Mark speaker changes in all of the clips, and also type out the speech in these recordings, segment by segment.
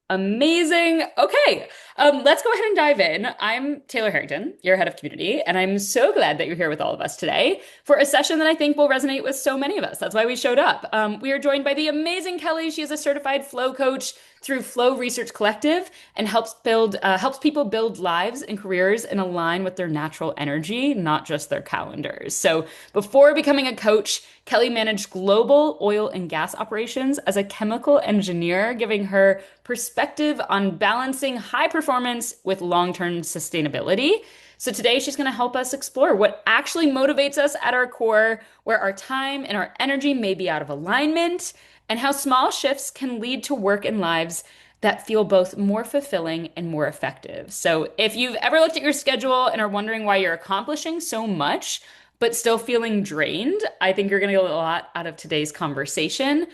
Speaker 1: Amazing. Okay, let's go ahead and dive in. I'm Taylor Harrington, your head of community, and I'm so glad that you're here with all of us today for a session that I think will resonate with so many of us. That's why we showed up. We are joined by the amazing Kelly. She is a certified flow coach through Flow Research Collective and helps people build lives and careers and align with their natural energy, not just their calendars. So before becoming a coach, Kelly managed global oil and gas operations as a chemical engineer, giving her perspective on balancing high performance with long-term sustainability. So today she's going to help us explore what actually motivates us at our core, where our time and our energy may be out of alignment, and how small shifts can lead to work and lives that feel both more fulfilling and more effective. So if you've ever looked at your schedule and are wondering why you're accomplishing so much, but still feeling drained, I think you're going to get a lot out of today's conversation.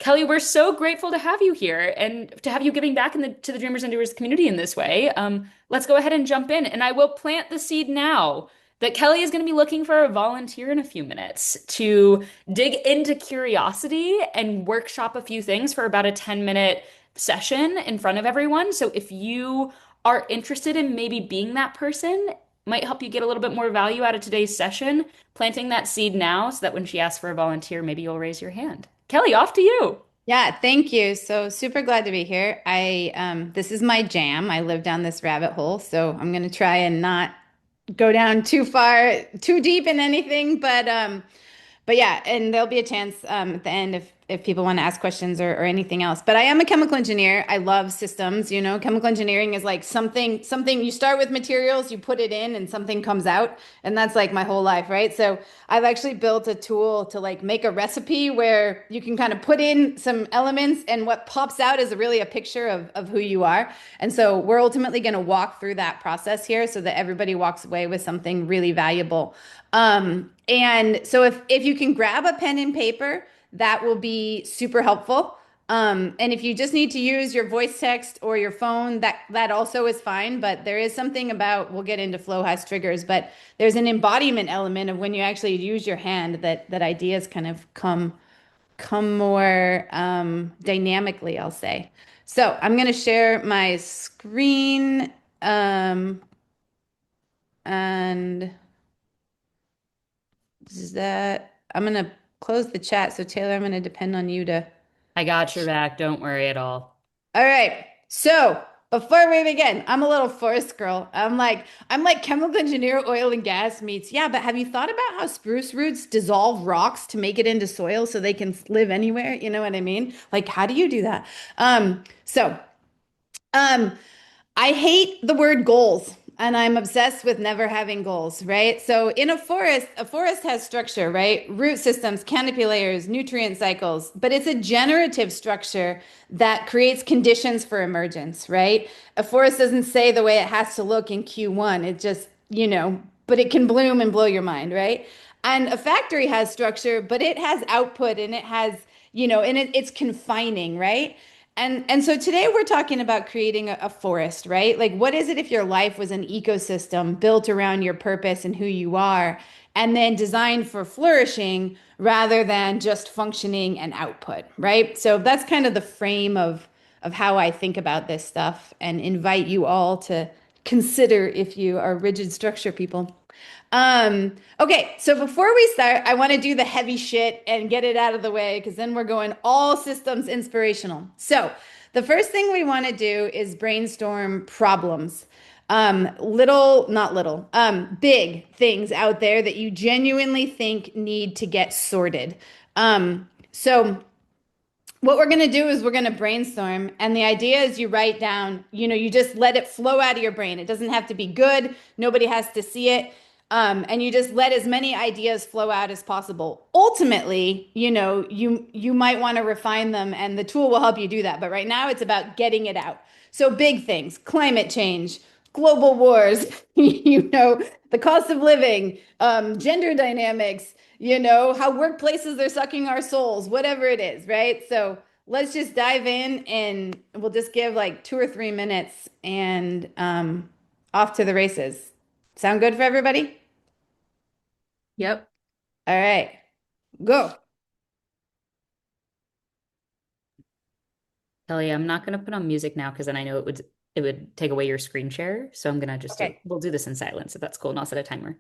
Speaker 1: Kelly, we're so grateful to have you here and to have you giving back to the Dreamers and Doers community in this way. Let's go ahead and jump in, and I will plant the seed now that Kelly is going to be looking for a volunteer in a few minutes to dig into curiosity and workshop a few things for about a 10-minute session in front of everyone. So if you are interested in maybe being that person, might help you get a little bit more value out of today's session, planting that seed now so that when she asks for a volunteer, maybe you'll raise your hand. Kelly, off to you.
Speaker 2: Yeah, thank you. So super glad to be here. I this is my jam. I live down this rabbit hole, so I'm gonna try and not go down too far, too deep in anything, but yeah, and there'll be a chance at the end if people want to ask questions or anything else. But I am a chemical engineer. I love systems. Chemical engineering is like something you start with materials, you put it in, and something comes out, and that's like my whole life, right? So I've actually built a tool to like make a recipe where you can kind of put in some elements, and what pops out is really a picture of who you are. And so we're ultimately going to walk through that process here so that everybody walks away with something really valuable. And so if you can grab a pen and paper, that will be super helpful. And if you just need to use your voice text or your phone, that also is fine. But there is something about, we'll get into flow has triggers, but there's an embodiment element of when you actually use your hand that ideas kind of come more dynamically, I'll say. So I'm going to share my screen and is that I'm gonna close the chat. So Taylor, I'm gonna depend on you to.
Speaker 1: I got your back. Don't worry at all.
Speaker 2: All right. So before we begin, I'm a little forest girl. I'm like chemical engineer, oil and gas meets. Yeah, but have you thought about how spruce roots dissolve rocks to make it into soil so they can live anywhere? You know what I mean? Like, how do you do that? So um, I hate the word goals and I'm obsessed with never having goals, right? So in a forest has structure, right? Root systems, canopy layers, nutrient cycles, but it's a generative structure that creates conditions for emergence, right? A forest doesn't say the way it has to look in Q1. It just, but it can bloom and blow your mind, right? And a factory has structure, but it has output and it has, it's confining, right? And so today we're talking about creating a forest, right? Like what is it if your life was an ecosystem built around your purpose and who you are, and then designed for flourishing rather than just functioning and output, right? So that's kind of the frame of how I think about this stuff and invite you all to consider if you are rigid structure people. Okay, so before we start, I want to do the heavy shit and get it out of the way because then we're going all systems inspirational. So, the first thing we want to do is brainstorm problems. Not little, big things out there that you genuinely think need to get sorted. So what we're going to do is we're going to brainstorm, and the idea is you write down, you just let it flow out of your brain. It doesn't have to be good. Nobody has to see it. And you just let as many ideas flow out as possible. Ultimately, you might want to refine them and the tool will help you do that. But right now it's about getting it out. So big things, climate change, global wars, the cost of living, gender dynamics, how workplaces are sucking our souls, whatever it is, right? So let's just dive in and we'll just give like 2 or 3 minutes and off to the races. Sound good for everybody?
Speaker 1: Yep.
Speaker 2: All right, go.
Speaker 1: Kelly, I'm not going to put on music now because then I know it would take away your screen share. So I'm gonna just
Speaker 2: Okay.
Speaker 1: we'll do this in silence if that's cool, and I'll set a timer.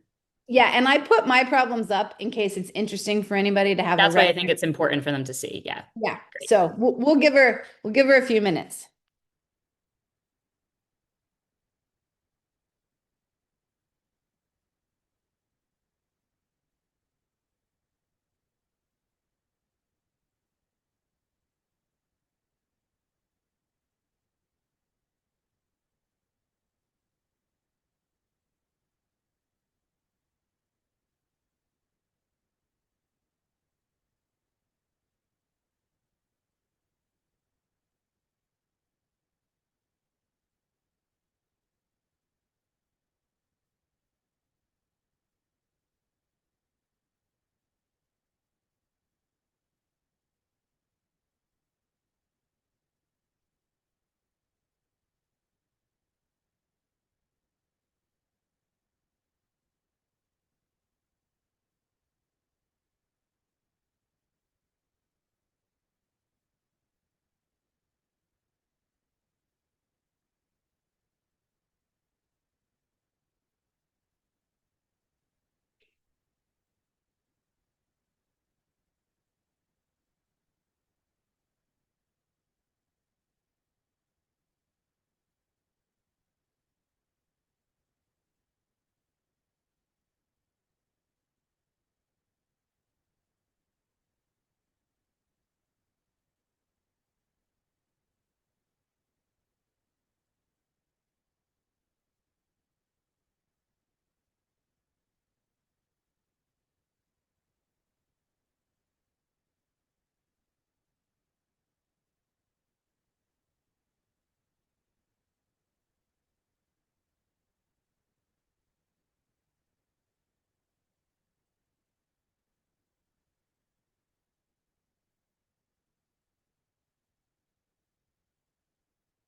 Speaker 2: Yeah, and I put my problems up in case it's interesting for anybody to have a
Speaker 1: That's why I
Speaker 2: reference.
Speaker 1: think it's important for them to see. Yeah,
Speaker 2: Yeah.
Speaker 1: great.
Speaker 2: So we'll give her a few minutes.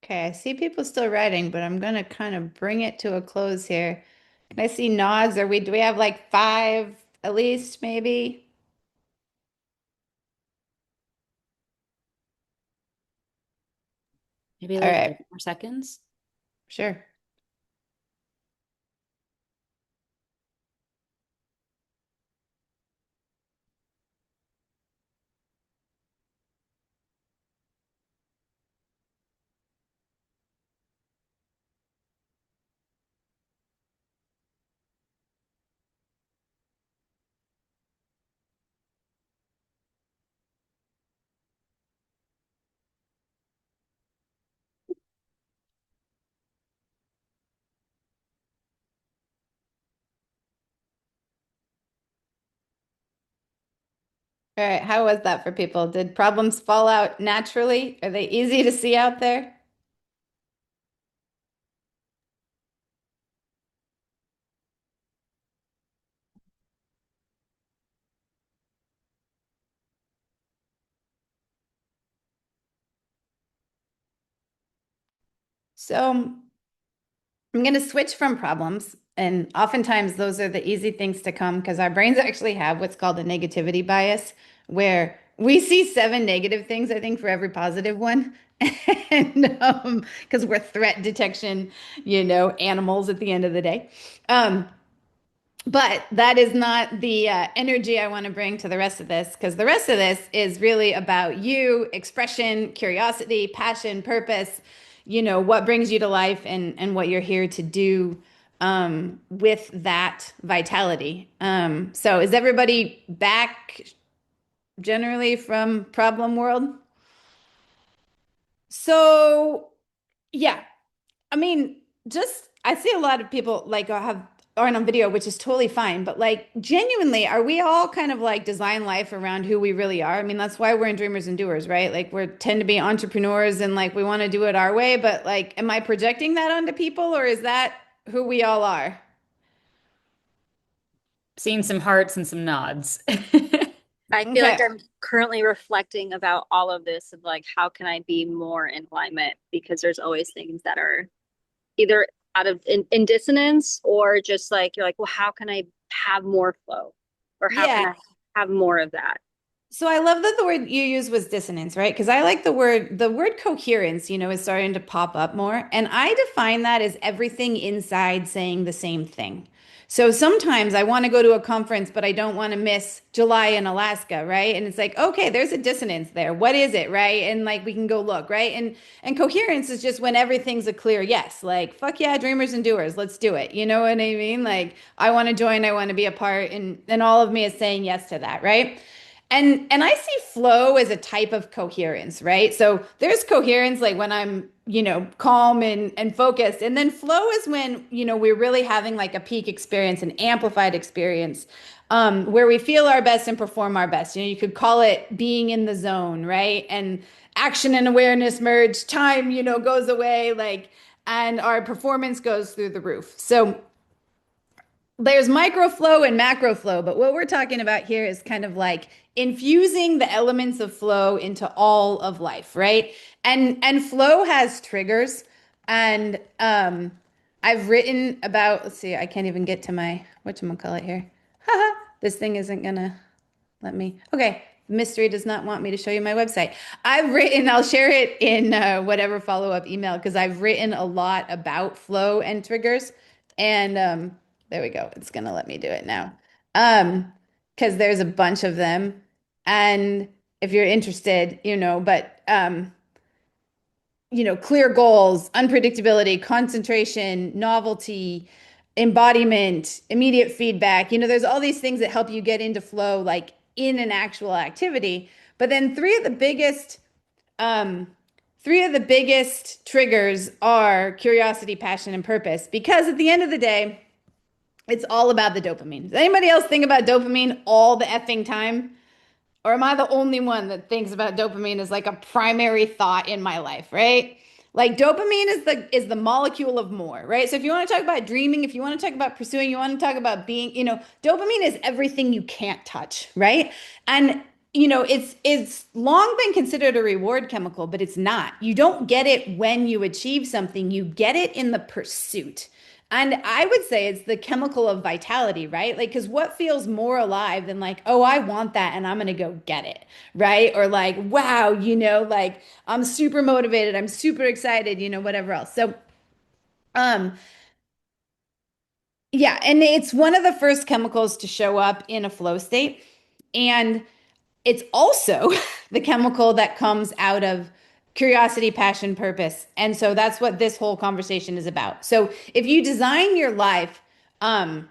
Speaker 2: Okay, I see people still writing, but I'm gonna kind of bring it to a close here. Can I see nods? Do we have like five at least, maybe?
Speaker 1: Maybe
Speaker 2: All
Speaker 1: like
Speaker 2: right,
Speaker 1: 30 more seconds.
Speaker 2: sure. All right, how was that for people? Did problems fall out naturally? Are they easy to see out there? So I'm going to switch from problems. And oftentimes those are the easy things to come because our brains actually have what's called a negativity bias, where we see seven negative things, I think, for every positive one. And because we're threat detection, animals at the end of the day. Um, but that is not the energy I want to bring to the rest of this, because the rest of this is really about you, expression, curiosity, passion, purpose, what brings you to life and what you're here to do with that vitality. So is everybody back generally from problem world? So, yeah, I mean, just I see a lot of people like have aren't on video, which is totally fine. But like genuinely, are we all kind of like design life around who we really are? I mean, that's why we're in dreamers and doers, right? Like we tend to be entrepreneurs and like we want to do it our way. But like, am I projecting that onto people or is that who we all are?
Speaker 1: Seeing some hearts and some nods.
Speaker 3: I feel like
Speaker 2: Okay.
Speaker 3: I'm currently reflecting about all of this of like how can I be more in alignment because there's always things that are either out of in dissonance or just like you're like, well, how can I have more flow? Or how can
Speaker 2: Yeah.
Speaker 3: I have more of that?
Speaker 2: So I love that the word you used was dissonance, right? Because I like the word coherence, is starting to pop up more. And I define that as everything inside saying the same thing. So sometimes I want to go to a conference, but I don't want to miss July in Alaska, right? And it's like, okay, there's a dissonance there. What is it, right? And like we can go look, right? And coherence is just when everything's a clear yes. Like, fuck yeah, dreamers and doers, let's do it. You know what I mean? Like I want to join, I want to be a part, and all of me is saying yes to that, right? And I see flow as a type of coherence, right? So there's coherence like when I'm, calm and focused. And then flow is when, we're really having like a peak experience, an amplified experience, where we feel our best and perform our best. You could call it being in the zone, right? And action and awareness merge, time, goes away, like, and our performance goes through the roof. So there's micro flow and macro flow, but what we're talking about here is kind of like infusing the elements of flow into all of life, right? And flow has triggers. And I've written about, let's see, I can't even get to my whatchamacallit here. Haha, this thing isn't gonna let me. Okay, mystery does not want me to show you my website. I'll share it in whatever follow-up email because I've written a lot about flow and triggers. And there we go. It's gonna let me do it now. Because there's a bunch of them. And if you're interested, clear goals, unpredictability, concentration, novelty, embodiment, immediate feedback. There's all these things that help you get into flow, like in an actual activity. But then um, three of the biggest triggers are curiosity, passion, and purpose. Because at the end of the day, it's all about the dopamine. Does anybody else think about dopamine all the effing time? Or am I the only one that thinks about dopamine as like a primary thought in my life, right? Like dopamine is the molecule of more, right? So if you want to talk about dreaming, if you want to talk about pursuing, you want to talk about being, dopamine is everything you can't touch, right? And it's long been considered a reward chemical, but it's not. You don't get it when you achieve something, you get it in the pursuit. And I would say it's the chemical of vitality, right? Like, because what feels more alive than like, oh, I want that and I'm going to go get it, right? Or like, wow, like I'm super motivated, I'm super excited, whatever else. So, um, yeah, and it's one of the first chemicals to show up in a flow state. And it's also the chemical that comes out of curiosity, passion, purpose. And so that's what this whole conversation is about. So if you design your life um,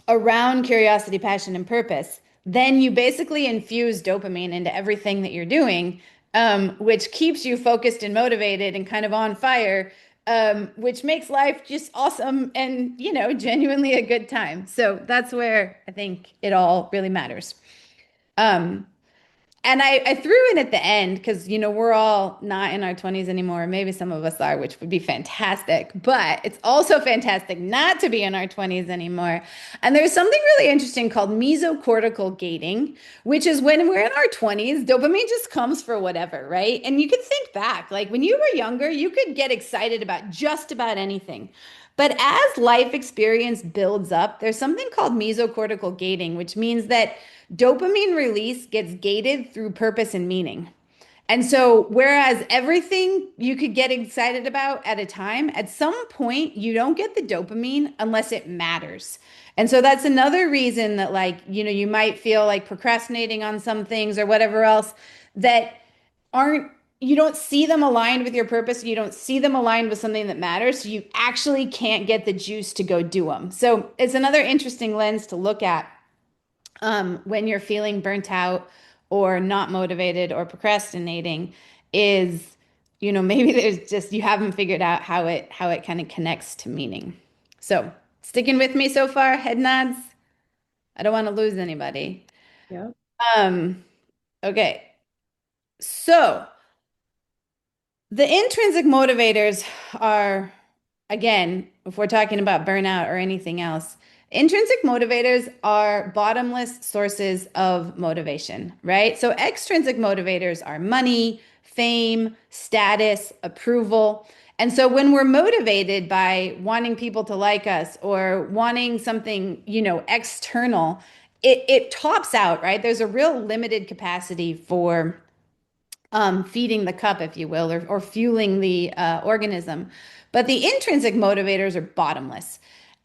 Speaker 2: around curiosity, passion, and purpose, then you basically infuse dopamine into everything that you're doing, which keeps you focused and motivated and kind of on fire, which makes life just awesome and, genuinely a good time. So that's where I think it all really matters. Um, and I threw in at the end because, we're all not in our 20s anymore. Maybe some of us are, which would be fantastic. But it's also fantastic not to be in our 20s anymore. And there's something really interesting called mesocortical gating, which is when we're in our 20s, dopamine just comes for whatever, right? And you can think back, like when you were younger, you could get excited about just about anything. But as life experience builds up, there's something called mesocortical gating, which means that dopamine release gets gated through purpose and meaning. And so, whereas everything you could get excited about at a time, at some point, you don't get the dopamine unless it matters. And so, that's another reason that, like, you might feel like procrastinating on some things or whatever else that aren't, you don't see them aligned with your purpose. You don't see them aligned with something that matters. So, you actually can't get the juice to go do them. So, it's another interesting lens to look at when you're feeling burnt out or not motivated or procrastinating is, maybe there's just you haven't figured out how it kind of connects to meaning. So, sticking with me so far, head nods. I don't want to lose anybody.
Speaker 3: Yeah.
Speaker 2: Um, okay. So, the intrinsic motivators are, again, if we're talking about burnout or anything else, intrinsic motivators are bottomless sources of motivation, right? So extrinsic motivators are money, fame, status, approval. And so when we're motivated by wanting people to like us or wanting something, external, it tops out, right? There's a real limited capacity for feeding the cup, if you will, or fueling the organism. But the intrinsic motivators are bottomless.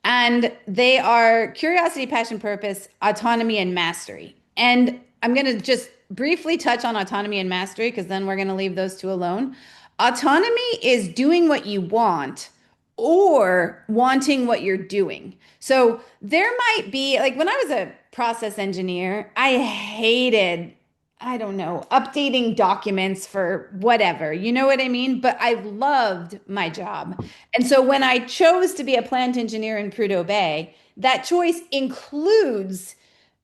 Speaker 2: And they are curiosity, passion, purpose, autonomy, and mastery. And I'm going to just briefly touch on autonomy and mastery because then we're going to leave those two alone. Autonomy is doing what you want or wanting what you're doing. So there might be, like when I was a process engineer, I hated, I don't know, updating documents for whatever. You know what I mean? But I loved my job. And so when I chose to be a plant engineer in Prudhoe Bay, that choice includes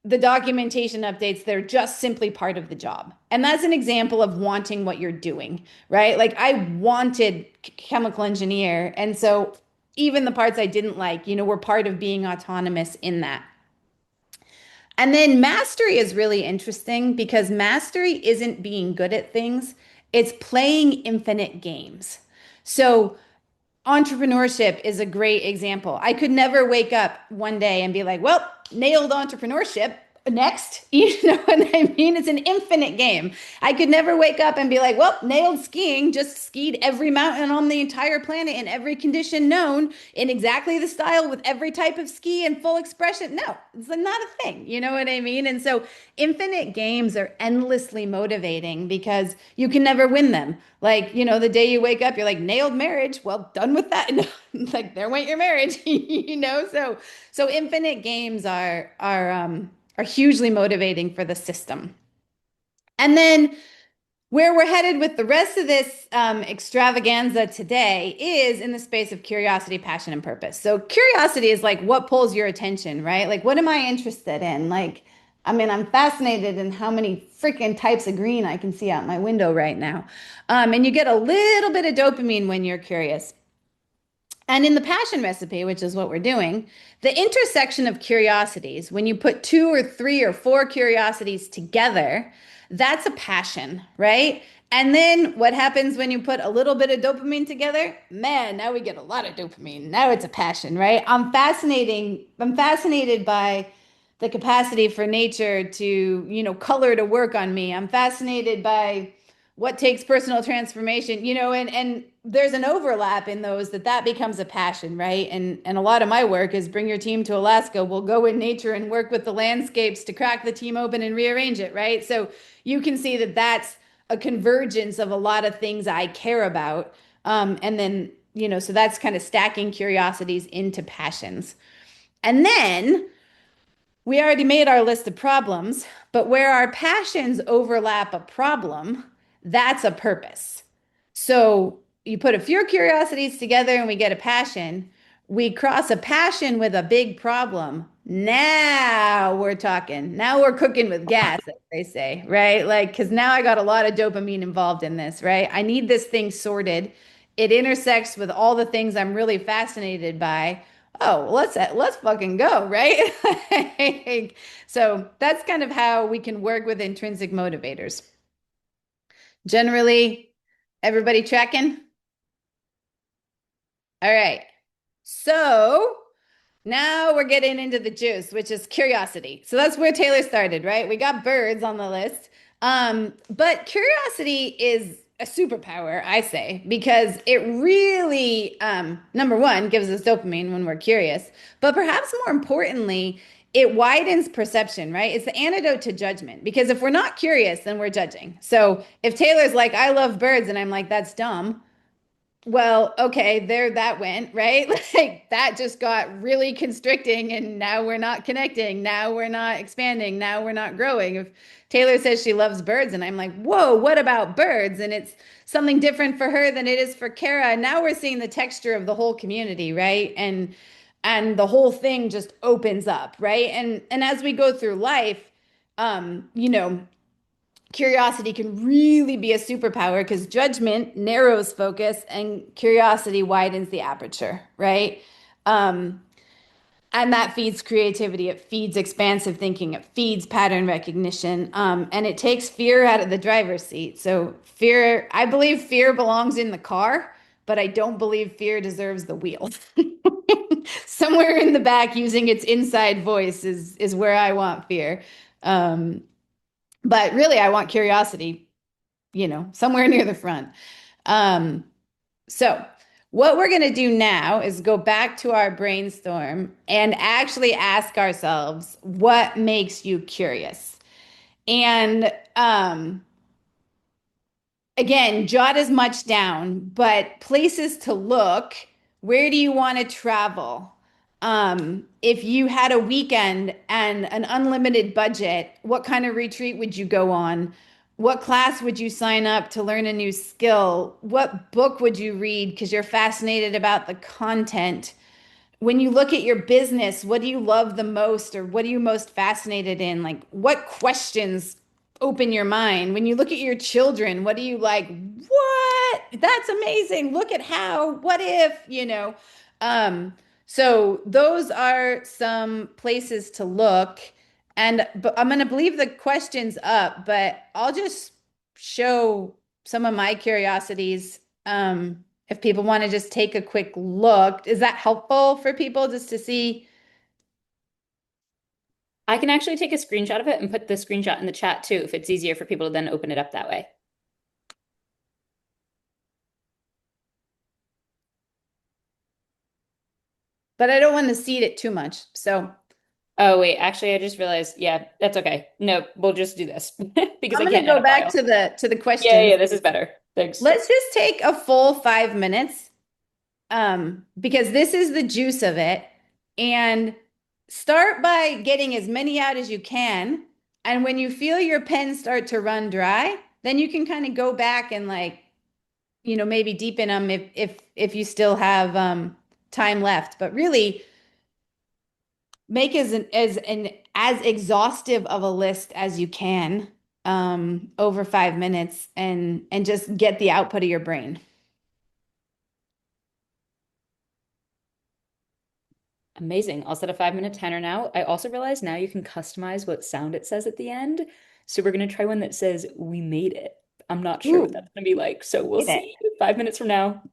Speaker 2: the documentation updates that are just simply part of the job. And that's an example of wanting what you're doing, right? Like I wanted chemical engineer. And so even the parts I didn't like, were part of being autonomous in that. And then mastery is really interesting because mastery isn't being good at things, it's playing infinite games. So, entrepreneurship is a great example. I could never wake up one day and be like, well, nailed entrepreneurship. Next, you know what I mean? It's an infinite game. I could never wake up and be like, well, nailed skiing, just skied every mountain on the entire planet in every condition known in exactly the style with every type of ski and full expression. No, it's not a thing. You know what I mean? And so infinite games are endlessly motivating because you can never win them. Like, the day you wake up, you're like, nailed marriage. Well, done with that. Like, there went your marriage, So infinite games are hugely motivating for the system. And then where we're headed with the rest of this extravaganza today is in the space of curiosity, passion, and purpose. So curiosity is like what pulls your attention, right? Like, what am I interested in? Like, I mean, I'm fascinated in how many freaking types of green I can see out my window right now. And you get a little bit of dopamine when you're curious. And in the passion recipe, which is what we're doing, the intersection of curiosities, when you put two or three or four curiosities together, that's a passion, right? And then what happens when you put a little bit of dopamine together? Man, now we get a lot of dopamine. Now it's a passion, right? I'm fascinated by the capacity for nature to, color to work on me. I'm fascinated by what takes personal transformation, and there's an overlap in those that becomes a passion, right? And a lot of my work is bring your team to Alaska. We'll go in nature and work with the landscapes to crack the team open and rearrange it, right? So you can see that that's a convergence of a lot of things I care about. And then, so that's kind of stacking curiosities into passions. And then we already made our list of problems, but where our passions overlap a problem, that's a purpose. So you put a few curiosities together and we get a passion. We cross a passion with a big problem. Now we're talking. Now we're cooking with gas, as they say, right? Like, because now I got a lot of dopamine involved in this, right? I need this thing sorted. It intersects with all the things I'm really fascinated by. Oh, let's fucking go, right? Like, so that's kind of how we can work with intrinsic motivators. Generally, everybody tracking? All right. So now we're getting into the juice, which is curiosity. So that's where Taylor started, right? We got birds on the list. But curiosity is a superpower, I say, because it really, number one, gives us dopamine when we're curious, but perhaps more importantly, it widens perception, right? It's the antidote to judgment because if we're not curious, then we're judging. So if Taylor's like, I love birds, and I'm like, that's dumb. Well, okay, there that went, right? Like that just got really constricting and now we're not connecting. Now we're not expanding. Now we're not growing. If Taylor says she loves birds and I'm like, whoa, what about birds? And it's something different for her than it is for Kara. And now we're seeing the texture of the whole community, right? And the whole thing just opens up, right? And as we go through life, curiosity can really be a superpower because judgment narrows focus and curiosity widens the aperture, right? And that feeds creativity, it feeds expansive thinking, it feeds pattern recognition, and it takes fear out of the driver's seat. So I believe fear belongs in the car, but I don't believe fear deserves the wheel. Somewhere in the back using its inside voice is where I want fear. Um, but really I want curiosity, somewhere near the front. Um, so what we're going to do now is go back to our brainstorm and actually ask ourselves what makes you curious. And again, jot as much down, but places to look. Where do you want to travel? If you had a weekend and an unlimited budget, what kind of retreat would you go on? What class would you sign up to learn a new skill? What book would you read because you're fascinated about the content? When you look at your business, what do you love the most or what are you most fascinated in? Like, what questions open your mind? When you look at your children, what do you like? What? That's amazing. Look at how, what if? Um, so those are some places to look. But I'm going to leave the questions up, but I'll just show some of my curiosities. If people want to just take a quick look, is that helpful for people just to see?
Speaker 1: I can actually take a screenshot of it and put the screenshot in the chat too, if it's easier for people to then open it up that way.
Speaker 2: But I don't want to seed it too much. So
Speaker 1: Oh, wait, actually, I just realized, yeah, that's okay. No, we'll just do this because
Speaker 2: I'm
Speaker 1: I
Speaker 2: going to
Speaker 1: can't add
Speaker 2: go
Speaker 1: a
Speaker 2: back
Speaker 1: file.
Speaker 2: to the
Speaker 1: Yeah,
Speaker 2: questions.
Speaker 1: yeah, this is better. Thanks.
Speaker 2: Let's just take a full 5 minutes, because this is the juice of it. And start by getting as many out as you can. And when you feel your pen start to run dry, then you can kind of go back and like, maybe deepen them if you still have time left. But really make as exhaustive of a list as you can over 5 minutes and just get the output of your brain.
Speaker 1: Amazing. I'll set a 5-minute timer now. I also realized now you can customize what sound it says at the end. So we're going to try one that says, "We made it." I'm not sure what
Speaker 2: Ooh,
Speaker 1: that's going to be like. So we'll
Speaker 2: get it.
Speaker 1: see 5 minutes from now.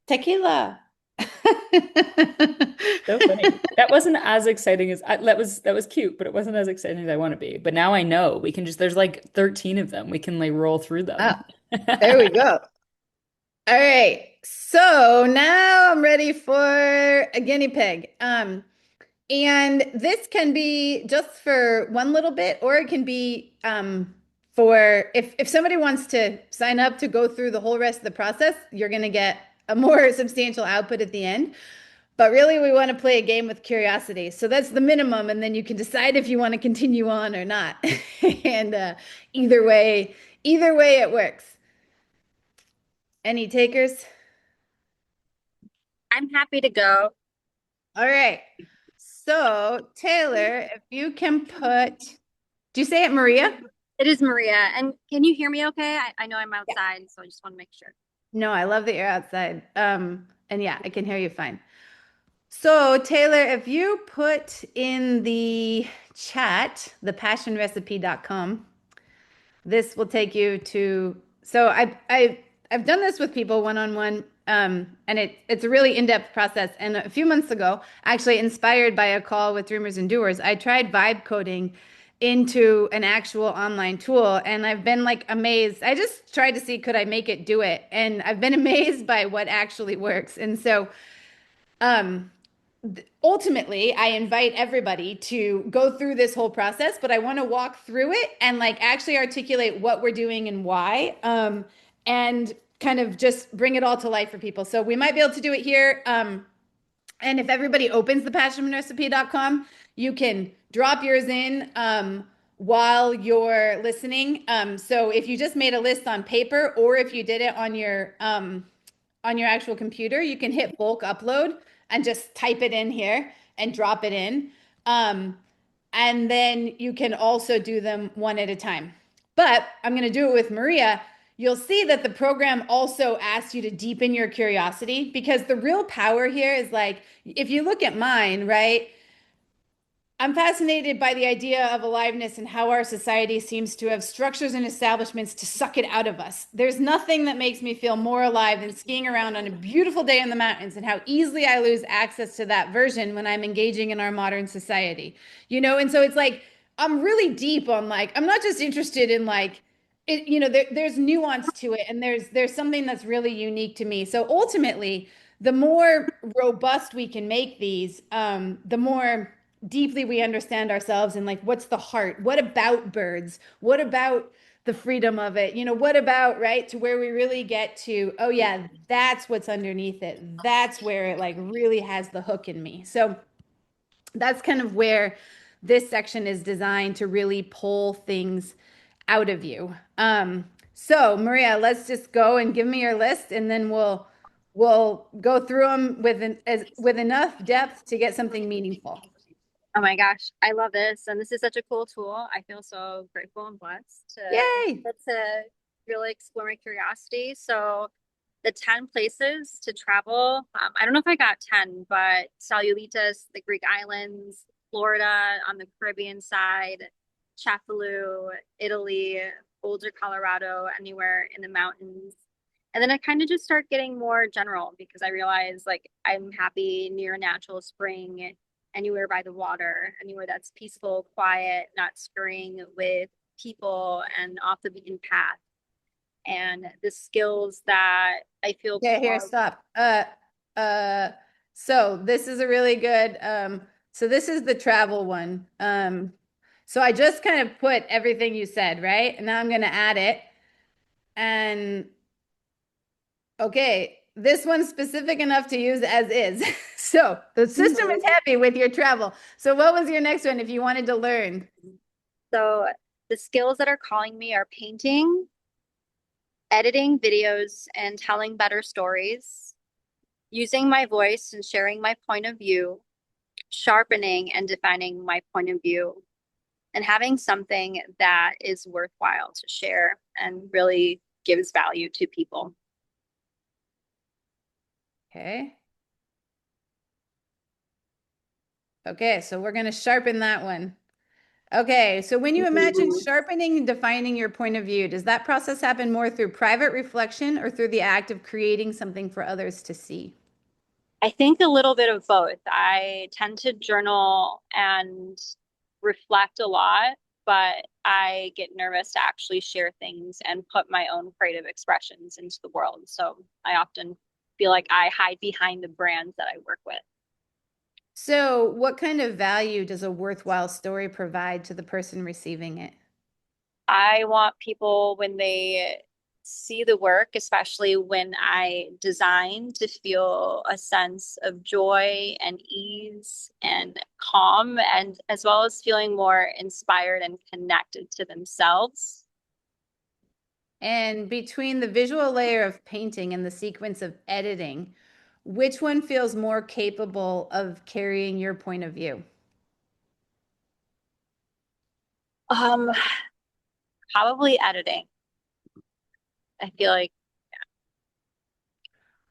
Speaker 2: Tequila.
Speaker 1: So funny. That wasn't as exciting as that was cute, but it wasn't as exciting as I want to be. But now I know we can just there's like 13 of them. We can like roll through them.
Speaker 2: Ah, there we go. All right. So now I'm ready for a guinea pig. And this can be just for one little bit, or it can be for if somebody wants to sign up to go through the whole rest of the process, you're going to get a more substantial output at the end. But really, we want to play a game with curiosity. So that's the minimum, and then you can decide if you want to continue on or not. And either way, either way, it works. Any takers?
Speaker 3: I'm happy to go.
Speaker 2: All right. So, Taylor, if you can put, do you say it, Maria?
Speaker 3: It is Maria. And can you hear me okay? I know I'm
Speaker 2: Yeah.
Speaker 3: outside, so I just want to make sure.
Speaker 2: No, I love that you're outside. And yeah, I can hear you fine. So, Taylor, if you put in the chat, thepassionrecipe.com, this will take you to, so I've done this with people one-on-one, and it's a really in-depth process. And a few months ago, actually inspired by a call with Dreamers and Doers, I tried vibe coding into an actual online tool, and I've been like amazed. I just tried to see could I make it do it, and I've been amazed by what actually works. And so um ultimately, I invite everybody to go through this whole process, but I want to walk through it and like actually articulate what we're doing and why, and kind of just bring it all to life for people. So we might be able to do it here. And if everybody opens the passionrecipe.com, you can drop yours in while you're listening. So if you just made a list on paper, or if you did it on your actual computer, you can hit bulk upload and just type it in here and drop it in. Um, and then you can also do them one at a time. But I'm going to do it with Maria. You'll see that the program also asks you to deepen your curiosity, because the real power here is like, if you look at mine, right? I'm fascinated by the idea of aliveness and how our society seems to have structures and establishments to suck it out of us. There's nothing that makes me feel more alive than skiing around on a beautiful day in the mountains, and how easily I lose access to that version when I'm engaging in our modern society. And so it's like I'm really deep on like I'm not just interested in like it, there's nuance to it, and there's something that's really unique to me. So ultimately, the more robust we can make these, the more deeply we understand ourselves, and like what's the heart, what about birds, what about the freedom of it, what about, right, to where we really get to, oh yeah, that's what's underneath it, that's where it like really has the hook in me. So that's kind of where this section is designed to really pull things out of you. So Maria, let's just go and give me your list, and then we'll go through them with enough depth to get something meaningful.
Speaker 3: Oh my gosh, I love this. And this is such a cool tool. I feel so grateful and blessed to
Speaker 2: Yay.
Speaker 3: get to really explore my curiosity. So the 10 places to travel, I don't know if I got 10, but Salulitas, the Greek islands, Florida on the Caribbean side, Chafaloo, Italy, Boulder, Colorado, anywhere in the mountains. And then I kind of just start getting more general, because I realize like I'm happy near a natural spring, anywhere by the water, anywhere that's peaceful, quiet, not scurrying with people and off the beaten path. And the skills that I feel
Speaker 2: Okay, here,
Speaker 3: called.
Speaker 2: stop. So this is a really good, so this is the travel one. So I just kind of put everything you said, right? And now I'm going to add it. And okay, this one's specific enough to use as is. So the system is happy with your travel. So what was your next one if you wanted to learn?
Speaker 3: So the skills that are calling me are painting, editing videos and telling better stories, using my voice and sharing my point of view, sharpening and defining my point of view, and having something that is worthwhile to share and really gives value to people.
Speaker 2: Okay. Okay, so we're going to sharpen that one. Okay, so when you imagine sharpening and defining your point of view, does that process happen more through private reflection or through the act of creating something for others to see?
Speaker 3: I think a little bit of both. I tend to journal and reflect a lot, but I get nervous to actually share things and put my own creative expressions into the world. So I often feel like I hide behind the brands that I work with.
Speaker 2: So, what kind of value does a worthwhile story provide to the person receiving it?
Speaker 3: I want people when they see the work, especially when I design, to feel a sense of joy and ease and calm, and as well as feeling more inspired and connected to themselves.
Speaker 2: And between the visual layer of painting and the sequence of editing, which one feels more capable of carrying your point of view?
Speaker 3: Um, Probably editing. I feel like,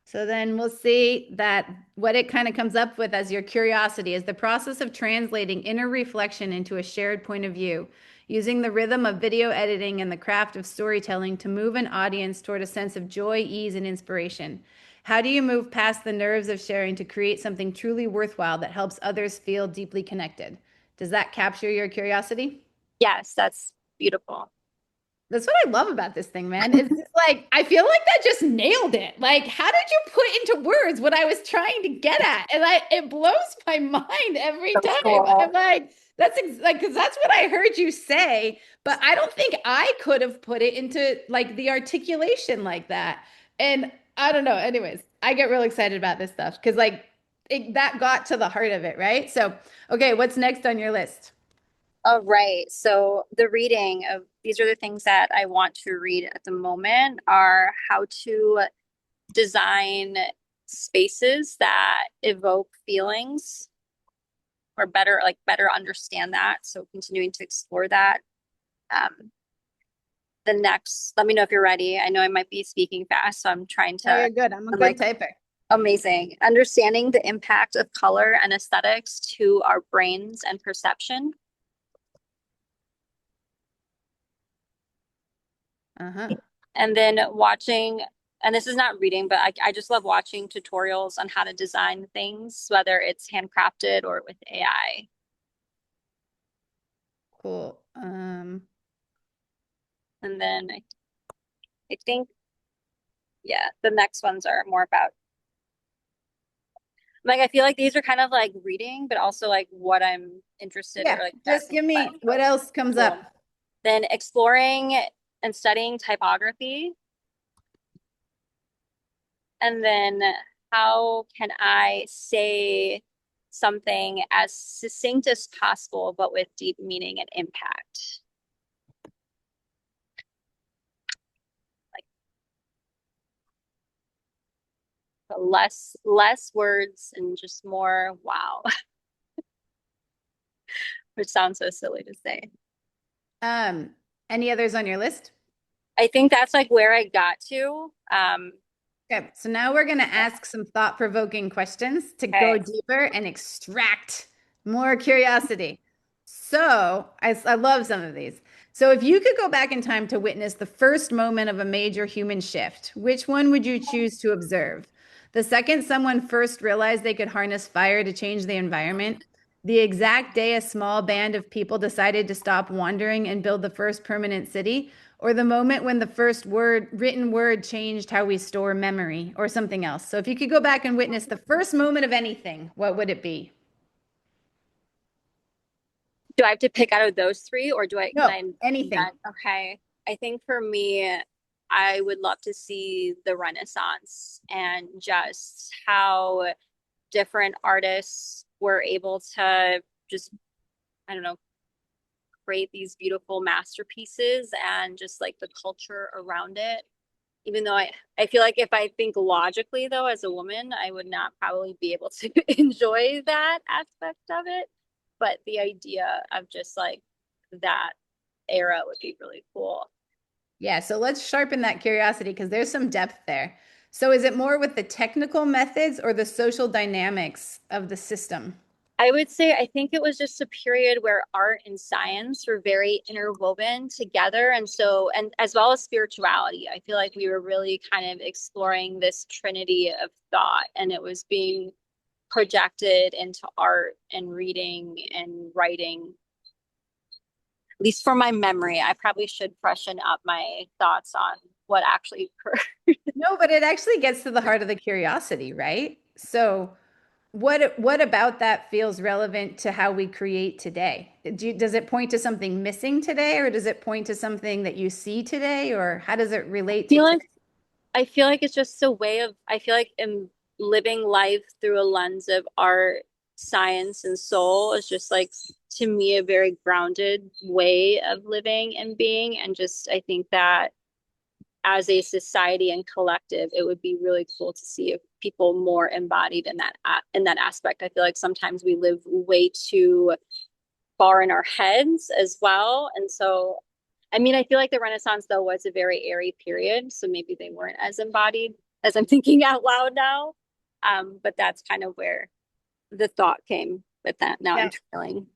Speaker 2: So then we'll see that what it kind of comes up with as your curiosity is the process of translating inner reflection into a shared point of view, using the rhythm of video editing and the craft of storytelling to move an audience toward a sense of joy, ease, and inspiration. How do you move past the nerves of sharing to create something truly worthwhile that helps others feel deeply connected? Does that capture your curiosity?
Speaker 3: yes, that's beautiful.
Speaker 2: That's what I love about this thing, man. It's just like I feel like that just nailed it. Like, how did you put into words what I was trying to get at? And it blows my mind every
Speaker 3: So
Speaker 2: time. I'm
Speaker 3: cool.
Speaker 2: like, like because that's what I heard you say, but I don't think I could have put it into like the articulation like that. And I don't know. Anyways, I get real excited about this stuff because that got to the heart of it, right? So, okay, what's next on your list?
Speaker 3: All right. So the reading of these are the things that I want to read at the moment are how to design spaces that evoke feelings or better understand that. So continuing to explore that. Um, the next, let me know if you're ready. I know I might be speaking fast, so
Speaker 2: No, you're good. I'm a
Speaker 3: I'm
Speaker 2: good
Speaker 3: like,
Speaker 2: typer.
Speaker 3: amazing. Understanding the impact of color and aesthetics to our brains and perception.
Speaker 2: Uh-huh.
Speaker 3: And then watching, and this is not reading, but I just love watching tutorials on how to design things, whether it's handcrafted or with AI.
Speaker 2: Cool.
Speaker 3: And then I think, yeah, the next ones are more about, like, I feel like these are kind of like reading, but also like what I'm interested or
Speaker 2: Yeah,
Speaker 3: like that
Speaker 2: just give me what
Speaker 3: so
Speaker 2: else comes up.
Speaker 3: cool. Then exploring and studying typography. And then how can I say something as succinct as possible, but with deep meaning and impact? Like less words and just more wow, which sounds so silly to say.
Speaker 2: Um, any others on your list?
Speaker 3: I think that's like where I got to.
Speaker 2: Okay, so now we're going to ask some thought-provoking questions to go
Speaker 3: Okay.
Speaker 2: deeper and extract more curiosity. So I love some of these. So if you could go back in time to witness the first moment of a major human shift, which one would you choose to observe? The second someone first realized they could harness fire to change the environment, the exact day a small band of people decided to stop wandering and build the first permanent city, or the moment when the first written word changed how we store memory, or something else. So if you could go back and witness the first moment of anything, what would it be?
Speaker 3: Do I have to pick out of those three or can
Speaker 2: No,
Speaker 3: I
Speaker 2: anything.
Speaker 3: invent? Okay. I think for me, I would love to see the Renaissance and just how different artists were able to just, I don't know, create these beautiful masterpieces and just like the culture around it. Even though I feel like if I think logically though, as a woman, I would not probably be able to enjoy that aspect of it. But the idea of just like that era would be really cool.
Speaker 2: Yeah, so let's sharpen that curiosity because there's some depth there. So is it more with the technical methods or the social dynamics of the system?
Speaker 3: I would say I think it was just a period where art and science were very interwoven together. And so, and as well as spirituality, I feel like we were really kind of exploring this trinity of thought, and it was being projected into art and reading and writing. At least for my memory, I probably should freshen up my thoughts on what actually occurred.
Speaker 2: No, but it actually gets to the heart of the curiosity, right? So what about that feels relevant to how we create today? Does it point to something missing today, or does it point to something that you see today, or how does it relate to
Speaker 3: feel
Speaker 2: today?
Speaker 3: like I feel like it's just a way of, I feel like I'm living life through a lens of art, science, and soul is just like, to me, a very grounded way of living and being. And just, I think that as a society and collective, it would be really cool to see if people more embodied in that aspect. I feel like sometimes we live way too far in our heads as well. And so, I mean, I feel like the Renaissance, though, was a very airy period. So maybe they weren't as embodied as I'm thinking out loud now. But that's kind of where the thought came with that. Now I'm
Speaker 2: Yeah.
Speaker 3: trailing.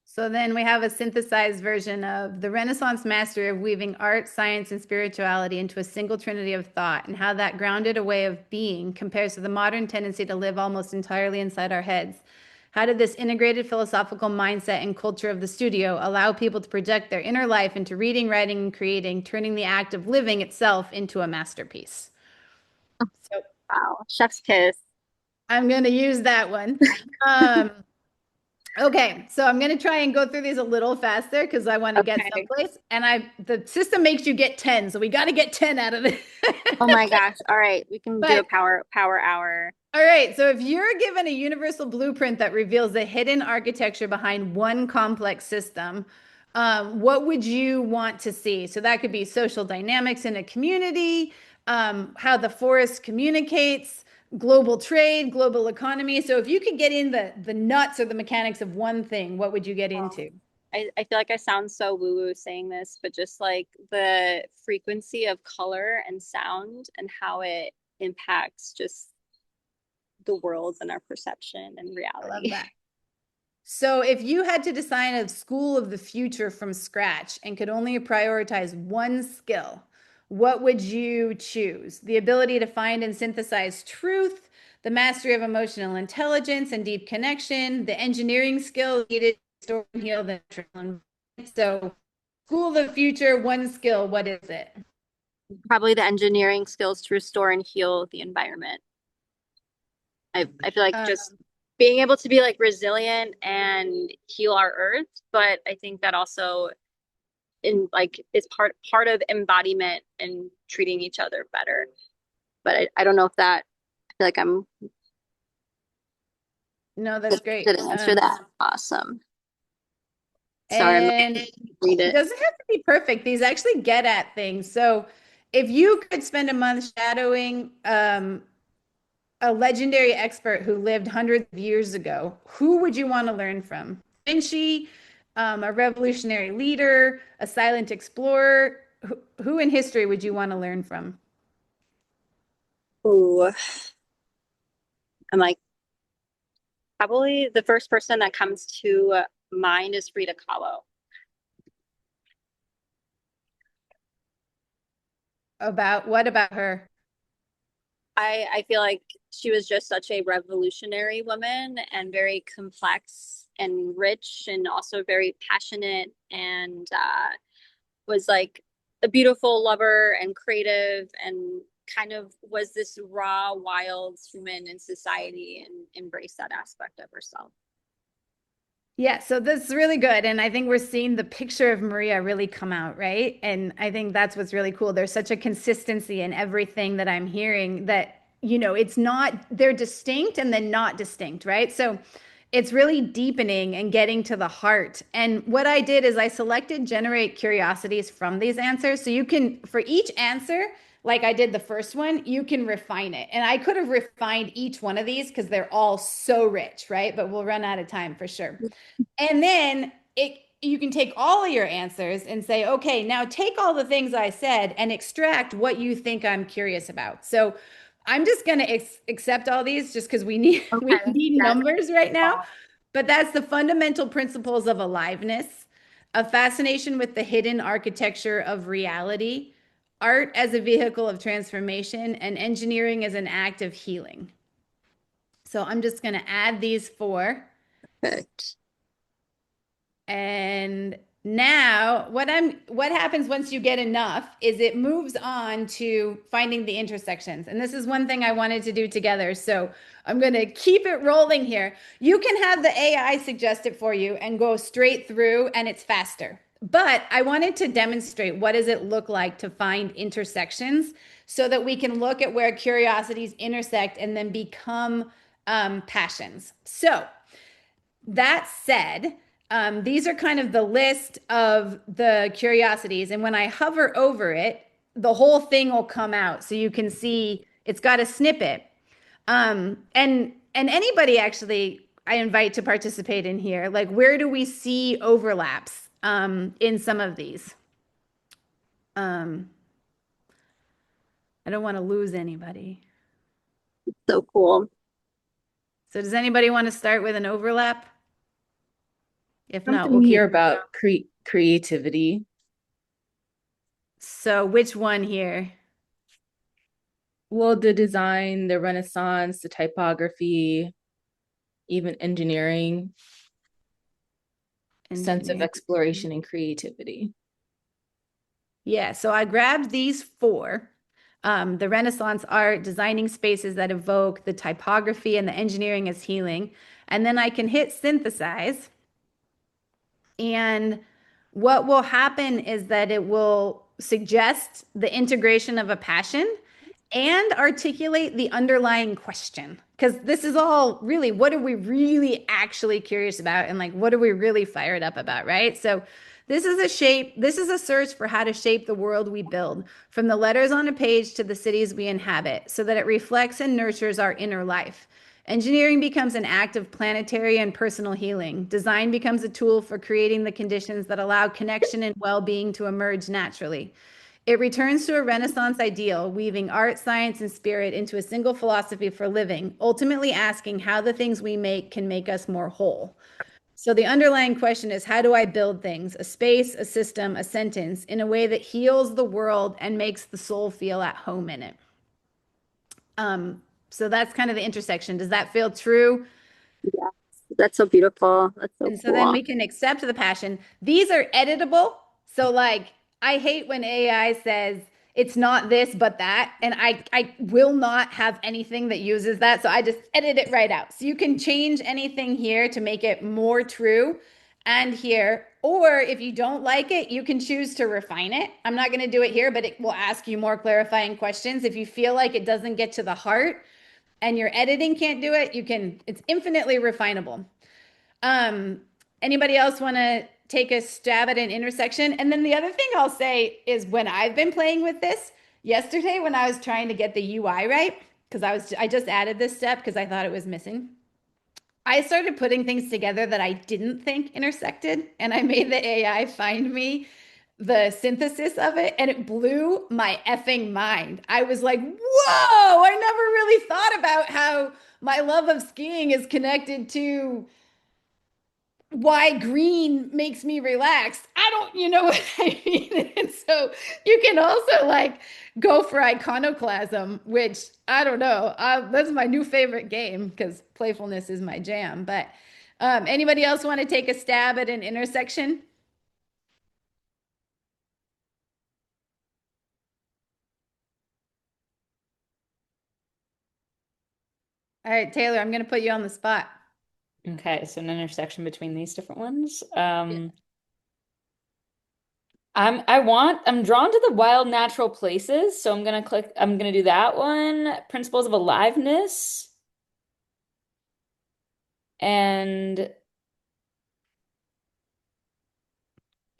Speaker 2: So then we have a synthesized version of the Renaissance mastery of weaving art, science, and spirituality into a single trinity of thought, and how that grounded a way of being compares to the modern tendency to live almost entirely inside our heads. How did this integrated philosophical mindset and culture of the studio allow people to project their inner life into reading, writing, and creating, turning the act of living itself into a masterpiece? So
Speaker 3: Wow. Chef's kiss.
Speaker 2: I'm going to use that one. Um, Okay, so I'm going to try and go through these a little faster because I want to get
Speaker 3: Okay.
Speaker 2: someplace. And the system makes you get 10, so we got to get 10 out of this.
Speaker 3: Oh my gosh. All right. We can do a
Speaker 2: But
Speaker 3: power hour.
Speaker 2: all right, so if you're given a universal blueprint that reveals the hidden architecture behind one complex system, what would you want to see? So that could be social dynamics in a community, how the forest communicates, global trade, global economy. So if you could get in the nuts or the mechanics of one thing, what would you get
Speaker 3: Wow.
Speaker 2: into?
Speaker 3: I feel like I sound so woo-woo saying this, but just like the frequency of color and sound and how it impacts just the world and our perception and
Speaker 2: I love
Speaker 3: reality.
Speaker 2: that. So, if you had to design a school of the future from scratch and could only prioritize one skill, what would you choose? The ability to find and synthesize truth, the mastery of emotional intelligence and deep connection, the engineering skill needed to store and heal the natural environment. So, school of the future, one skill, what is it?
Speaker 3: Probably the engineering skills to restore and heal the environment. I feel like
Speaker 2: Uh,
Speaker 3: just being able to be like resilient and heal our earth, but I think that also in like is part of embodiment and treating each other better. But I don't know if that I feel like I'm
Speaker 2: no, that's great.
Speaker 3: didn't answer that. Awesome. Sorry, I'm
Speaker 2: And
Speaker 3: not read
Speaker 2: it
Speaker 3: it.
Speaker 2: doesn't have to be perfect. These actually get at things. So if you could spend a month shadowing a legendary expert who lived hundreds of years ago, who would you want to learn from? Da Vinci, a revolutionary leader, a silent explorer? Who in history would you want to learn from?
Speaker 3: Ooh, I'm like probably the first person that comes to mind is Frida Kahlo.
Speaker 2: About what about her?
Speaker 3: I feel like she was just such a revolutionary woman and very complex and rich and also very passionate and was like a beautiful lover and creative and kind of was this raw, wild human in society and embraced that aspect of herself.
Speaker 2: Yeah, so that's really good. And I think we're seeing the picture of Maria really come out, right? And I think that's what's really cool. There's such a consistency in everything that I'm hearing that, it's not, they're distinct and then not distinct, right? So it's really deepening and getting to the heart. And what I did is I selected generate curiosities from these answers. So you can, for each answer, like I did the first one, you can refine it. And I could have refined each one of these because they're all so rich, right? But we'll run out of time for sure. And then you can take all of your answers and say, okay, now take all the things I said and extract what you think I'm curious about. So I'm just going to accept all these just because we need we
Speaker 3: Okay.
Speaker 2: need
Speaker 3: Yes.
Speaker 2: numbers right now. But that's the fundamental principles of aliveness, a fascination with the hidden architecture of reality, art as a vehicle of transformation, and engineering as an act of healing. So I'm just going to add these four.
Speaker 3: Perfect.
Speaker 2: And now what happens once you get enough is it moves on to finding the intersections. And this is one thing I wanted to do together. So I'm going to keep it rolling here. You can have the AI suggest it for you and go straight through and it's faster. But I wanted to demonstrate what does it look like to find intersections so that we can look at where curiosities intersect and then become passions. So that said, these are kind of the list of the curiosities. And when I hover over it, the whole thing will come out. So you can see it's got a snippet. And anybody actually I invite to participate in here. Like, where do we see overlaps in some of these? Um, I don't want to lose anybody.
Speaker 3: So cool.
Speaker 2: So does anybody want to start with an overlap? If not, we'll
Speaker 4: Something
Speaker 2: keep.
Speaker 4: here about creativity.
Speaker 2: So which one here?
Speaker 4: Well, the design, the Renaissance, the typography, even engineering, sense of
Speaker 2: Engineering.
Speaker 4: exploration and creativity.
Speaker 2: Yeah, so I grabbed these four. The Renaissance art, designing spaces that evoke the typography and the engineering as healing. And then I can hit synthesize. And what will happen is that it will suggest the integration of a passion and articulate the underlying question. Because this is all really, what are we really actually curious about? And like, what are we really fired up about, right? So this is a search for how to shape the world we build, from the letters on a page to the cities we inhabit, so that it reflects and nurtures our inner life. Engineering becomes an act of planetary and personal healing. Design becomes a tool for creating the conditions that allow connection and well being to emerge naturally. It returns to a Renaissance ideal, weaving art, science, and spirit into a single philosophy for living, ultimately asking how the things we make can make us more whole. So the underlying question is, how do I build things, a space, a system, a sentence, in a way that heals the world and makes the soul feel at home in it? So that's kind of the intersection. Does that feel true?
Speaker 3: Yes, that's so beautiful. That's so
Speaker 2: And so then
Speaker 3: cool.
Speaker 2: we can accept the passion. These are editable. So like I hate when AI says it's not this but that. And I will not have anything that uses that. So I just edit it right out. So you can change anything here to make it more true and here. Or if you don't like it, you can choose to refine it. I'm not going to do it here, but it will ask you more clarifying questions. If you feel like it doesn't get to the heart and your editing can't do it, you can, it's infinitely refinable. Um, Anybody else want to take a stab at an intersection? And then the other thing I'll say is when I've been playing with this, yesterday when I was trying to get the UI right, because I just added this step because I thought it was missing. I started putting things together that I didn't think intersected, and I made the AI find me the synthesis of it, and it blew my effing mind. I was like, whoa, I never really thought about how my love of skiing is connected to why green makes me relax. I don't, you know what I mean? And so you can also like go for iconoclasm, which I don't know. That's my new favorite game because playfulness is my jam. But anybody else want to take a stab at an intersection? All right, Taylor, I'm going to put you on the spot.
Speaker 1: Okay, so an intersection between these different ones.
Speaker 3: Yeah.
Speaker 1: I'm drawn to the wild natural places, so I'm gonna do that one. Principles of aliveness. And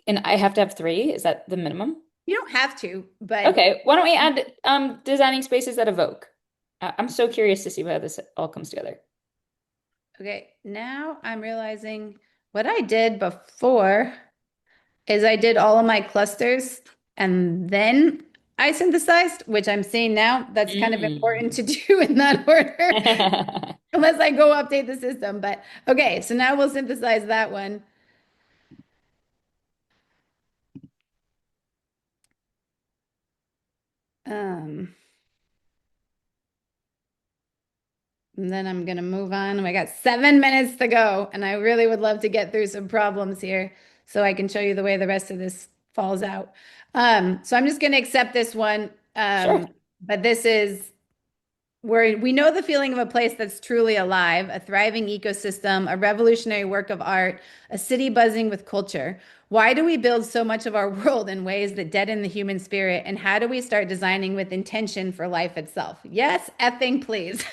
Speaker 1: I have to have three. Is that the minimum?
Speaker 2: You don't have to, but
Speaker 1: Okay, why don't we add designing spaces that evoke? I'm so curious to see how this all comes together.
Speaker 2: okay, now I'm realizing what I did before is I did all of my clusters and then I synthesized, which I'm seeing now. That's kind of important
Speaker 1: Mm.
Speaker 2: to do in that order, unless I go update the system. But okay, so now we'll synthesize that one. Um, and then I'm gonna move on. We got 7 minutes to go, and I really would love to get through some problems here so I can show you the way the rest of this falls out. So I'm just gonna accept this one.
Speaker 1: Sure.
Speaker 2: But this is where we know the feeling of a place that's truly alive, a thriving ecosystem, a revolutionary work of art, a city buzzing with culture. Why do we build so much of our world in ways that deaden the human spirit? And how do we start designing with intention for life itself? Yes, effing please.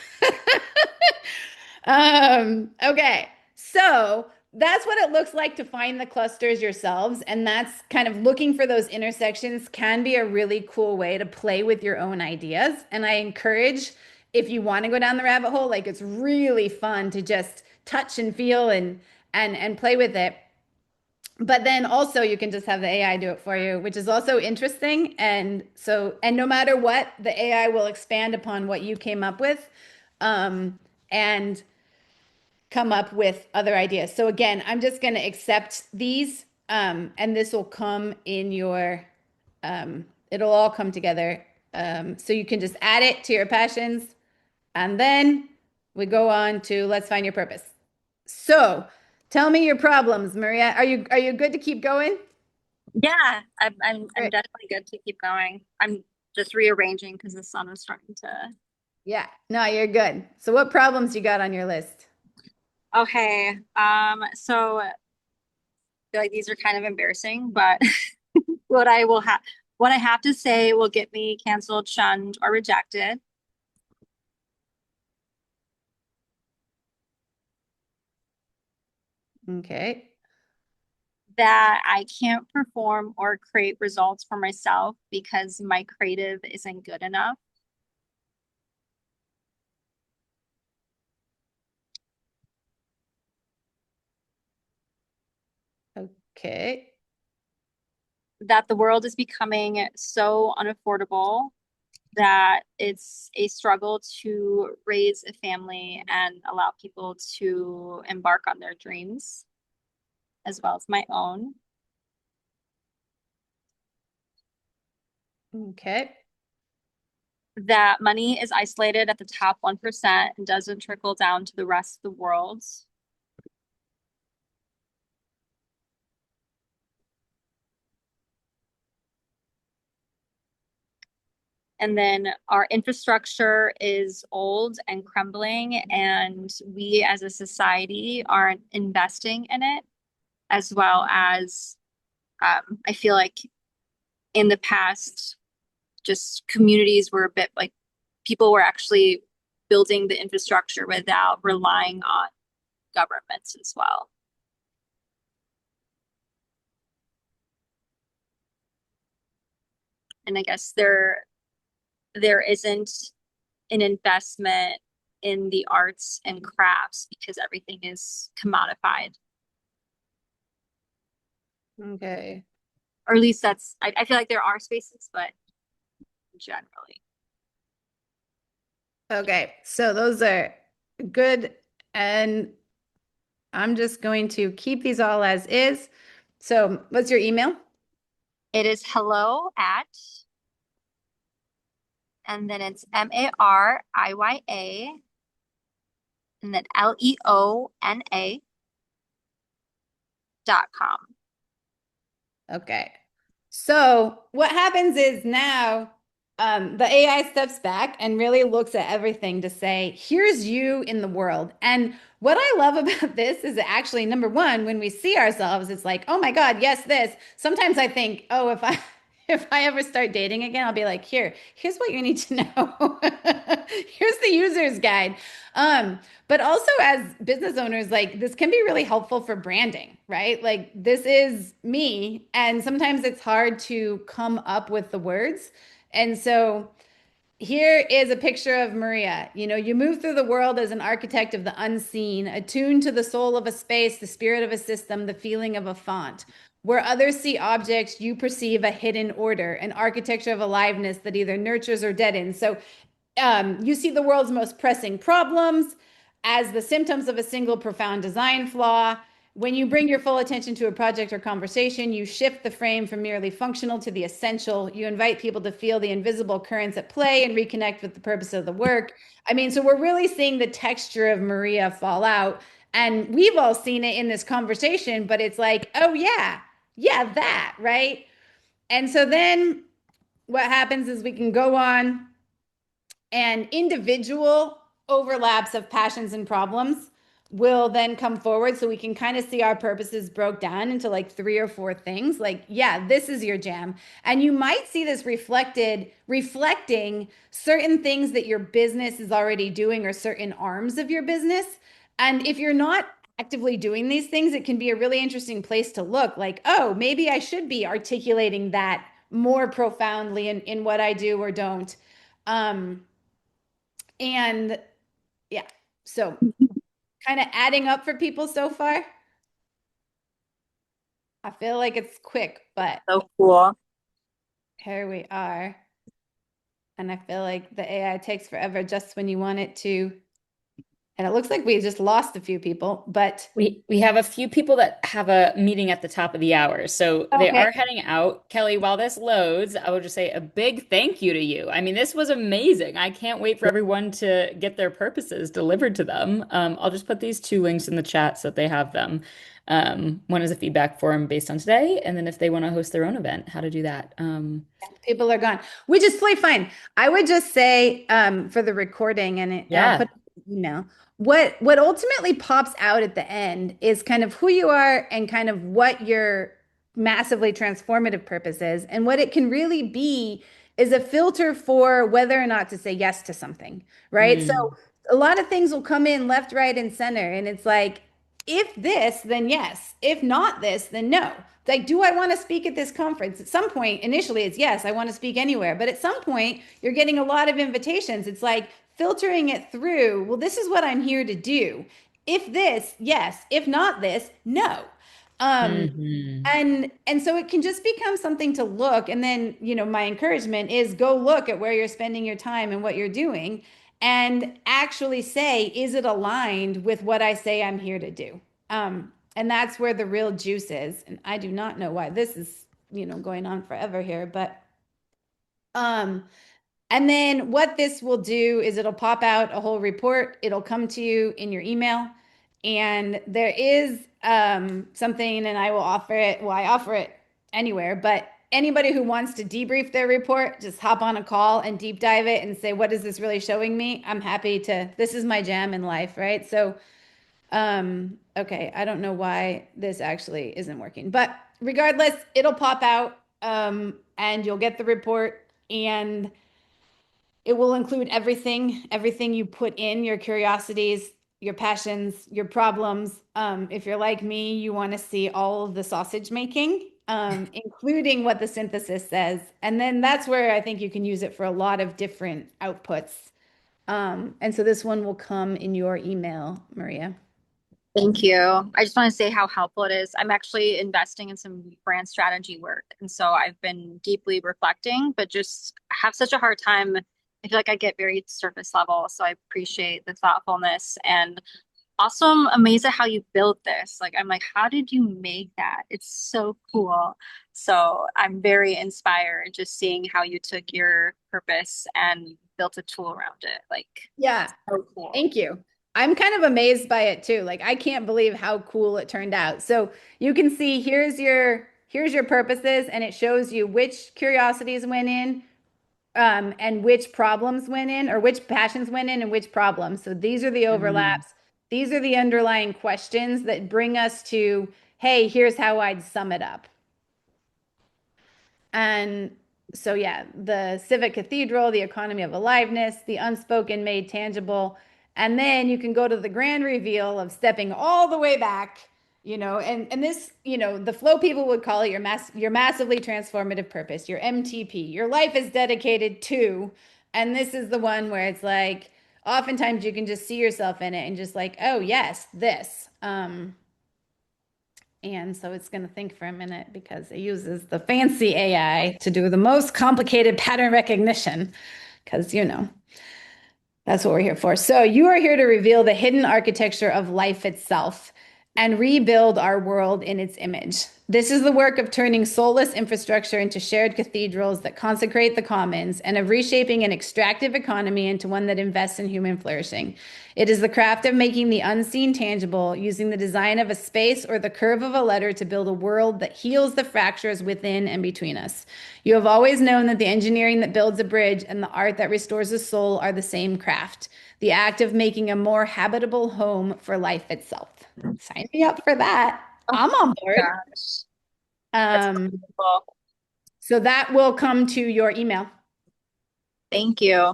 Speaker 2: Okay, so that's what it looks like to find the clusters yourselves. And that's kind of looking for those intersections can be a really cool way to play with your own ideas. And I encourage, if you want to go down the rabbit hole, like it's really fun to just touch and feel and play with it. But then also you can just have the AI do it for you, which is also interesting. And so, and no matter what, the AI will expand upon what you came up with. And come up with other ideas. So again, I'm just going to accept these, and this will come in your, it'll all come together. So you can just add it to your passions, and then we go on to let's find your purpose. So tell me your problems, Maria. Are you good to keep going?
Speaker 3: Yeah, I'm
Speaker 2: Great.
Speaker 3: definitely good to keep going. I'm just rearranging because the sun was starting to.
Speaker 2: Yeah, no, you're good. So what problems you got on your list?
Speaker 3: Okay, so I feel like these are kind of embarrassing, but what I will have, what I have to say will get me canceled, shunned, or rejected.
Speaker 2: Okay.
Speaker 3: That I can't perform or create results for myself because my creative isn't good enough.
Speaker 2: Okay.
Speaker 3: That the world is becoming so unaffordable that it's a struggle to raise a family and allow people to embark on their dreams as well as my own.
Speaker 2: Okay.
Speaker 3: That money is isolated at the top 1% and doesn't trickle down to the rest of the world. And then our infrastructure is old and crumbling, and we as a society aren't investing in it as well as I feel like in the past, just communities were a bit like people were actually building the infrastructure without relying on governments as well. And I guess there isn't an investment in the arts and crafts because everything is commodified.
Speaker 2: Okay.
Speaker 3: Or at least I feel like there are spaces, but generally.
Speaker 2: Okay, so those are good. And I'm just going to keep these all as is. So, what's your email?
Speaker 3: It is hello at, and then it's Mariya, and then Leona.com.
Speaker 2: Okay. So, what happens is now the AI steps back and really looks at everything to say, here's you in the world. And what I love about this is that actually, number one, when we see ourselves, it's like, oh my God, yes, this. Sometimes I think, oh, if I if I ever start dating again, I'll be like, here's what you need to know. Here's the user's guide. But also as business owners, like this can be really helpful for branding, right? Like this is me, and sometimes it's hard to come up with the words. And so here is a picture of Maria. You know, you move through the world as an architect of the unseen, attuned to the soul of a space, the spirit of a system, the feeling of a font. Where others see objects, you perceive a hidden order, an architecture of aliveness that either nurtures or deadens. So you see the world's most pressing problems as the symptoms of a single profound design flaw. When you bring your full attention to a project or conversation, you shift the frame from merely functional to the essential. You invite people to feel the invisible currents at play and reconnect with the purpose of the work. I mean, so we're really seeing the texture of Maria fall out. And we've all seen it in this conversation, but it's like, oh, yeah, yeah, that, right? And so then what happens is we can go on and individual overlaps of passions and problems will then come forward so we can kind of see our purposes broke down into like 3 or 4 things. Like, yeah, this is your jam. And you might see this reflecting certain things that your business is already doing or certain arms of your business. And if you're not actively doing these things, it can be a really interesting place to look like, oh, maybe I should be articulating that more profoundly in what I do or don't. Um, and yeah, so kind of adding up for people so far. I feel like it's quick, but
Speaker 3: So cool.
Speaker 2: here we are. And I feel like the AI takes forever just when you want it to. And it looks like we just lost a few people, but
Speaker 1: We have a few people that have a meeting at the top of the hour, so they
Speaker 2: okay.
Speaker 1: are heading out. Kelly, while this loads, I will just say a big thank you to you. I mean, this was amazing. I can't wait for everyone to get their purposes delivered to them. I'll just put these 2 links in the chat so that they have them. One is a feedback form based on today, and then if they want to host their own event, how to do that.
Speaker 2: People are gone, which is totally fine. I would just say for the recording, and I'll
Speaker 1: Yeah.
Speaker 2: put email. What ultimately pops out at the end is kind of who you are and kind of what your massively transformative purpose is, and what it can really be is a filter for whether or not to say yes to something, right? So
Speaker 1: Mm.
Speaker 2: a lot of things will come in left, right, and center, and it's like if this, then yes. If not this, then no. Like, do I want to speak at this conference? At some point, initially, it's yes, I want to speak anywhere. But at some point, you're getting a lot of invitations. It's like filtering it through. Well, this is what I'm here to do. If this, yes. If not this, no. Um,
Speaker 1: Hmm.
Speaker 2: and so it can just become something to look. And then, my encouragement is go look at where you're spending your time and what you're doing and actually say, is it aligned with what I say I'm here to do? And that's where the real juice is. And I do not know why this is, going on forever here, but um, and then what this will do is it'll pop out a whole report. It'll come to you in your email. And there is something, and I will offer it. Well, I offer it anywhere, but anybody who wants to debrief their report, just hop on a call and deep dive it and say, what is this really showing me? I'm happy to, this is my jam in life, right? So okay, I don't know why this actually isn't working, but regardless, it'll pop out, and you'll get the report, and it will include everything you put in, your curiosities, your passions, your problems. If you're like me, you want to see all of the sausage making, including what the synthesis says. And then that's where I think you can use it for a lot of different outputs. And so this one will come in your email, Maria.
Speaker 3: Thank you. I just want to say how helpful it is. I'm actually investing in some brand strategy work. And so I've been deeply reflecting, but just have such a hard time. I feel like I get very surface level. So I appreciate the thoughtfulness and also I'm amazed at how you built this. Like, I'm like, how did you make that? It's so cool. So I'm very inspired just seeing how you took your purpose and built a tool around it. Like,
Speaker 2: Yeah.
Speaker 3: so cool.
Speaker 2: Thank you. I'm kind of amazed by it too. Like I can't believe how cool it turned out. So you can see here's your purposes and it shows you which curiosities went in, and which problems went in or which passions went in and which problems. So these are the
Speaker 1: Mm.
Speaker 2: overlaps. These are the underlying questions that bring us to, hey, here's how I'd sum it up. And so, yeah, the civic cathedral, the economy of aliveness, the unspoken made tangible. And then you can go to the grand reveal of stepping all the way back, and this, the flow people would call it your massively transformative purpose, your MTP. Your life is dedicated to, and this is the one where it's like, oftentimes you can just see yourself in it and just like, oh, yes, this. And so it's going to think for a minute because it uses the fancy AI to do the most complicated pattern recognition because, that's what we're here for. So you are here to reveal the hidden architecture of life itself and rebuild our world in its image. This is the work of turning soulless infrastructure into shared cathedrals that consecrate the commons and of reshaping an extractive economy into one that invests in human flourishing. It is the craft of making the unseen tangible, using the design of a space or the curve of a letter to build a world that heals the fractures within and between us. You have always known that the engineering that builds a bridge and the art that restores a soul are the same craft, the act of making a more habitable home for life itself. Sign me up for that.
Speaker 3: Oh
Speaker 2: I'm on board.
Speaker 3: gosh, that's cool.
Speaker 2: So that will come to your email.
Speaker 3: Thank you.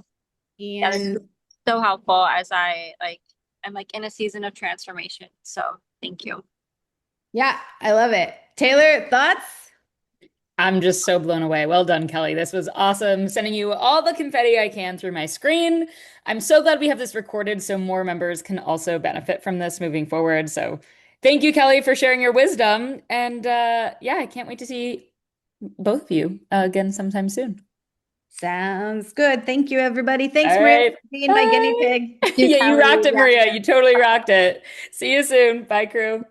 Speaker 3: Yeah, this is
Speaker 2: And
Speaker 3: so helpful as I'm like in a season of transformation. So thank you.
Speaker 2: yeah, I love it. Taylor, thoughts?
Speaker 1: I'm just so blown away. Well done, Kelly. This was awesome. Sending you all the confetti I can through my screen. I'm so glad we have this recorded so more members can also benefit from this moving forward. So thank you, Kelly, for sharing your wisdom. And yeah, I can't wait to see both of you again sometime soon.
Speaker 2: Sounds good. Thank you, everybody. Thanks,
Speaker 1: All
Speaker 2: Maria,
Speaker 1: right.
Speaker 2: for being my guinea
Speaker 1: Bye.
Speaker 2: pig.
Speaker 3: You,
Speaker 1: Yeah, you rocked
Speaker 3: Kelly.
Speaker 1: it,
Speaker 3: Yeah.
Speaker 1: Maria. You totally rocked it. See you soon. Bye, crew.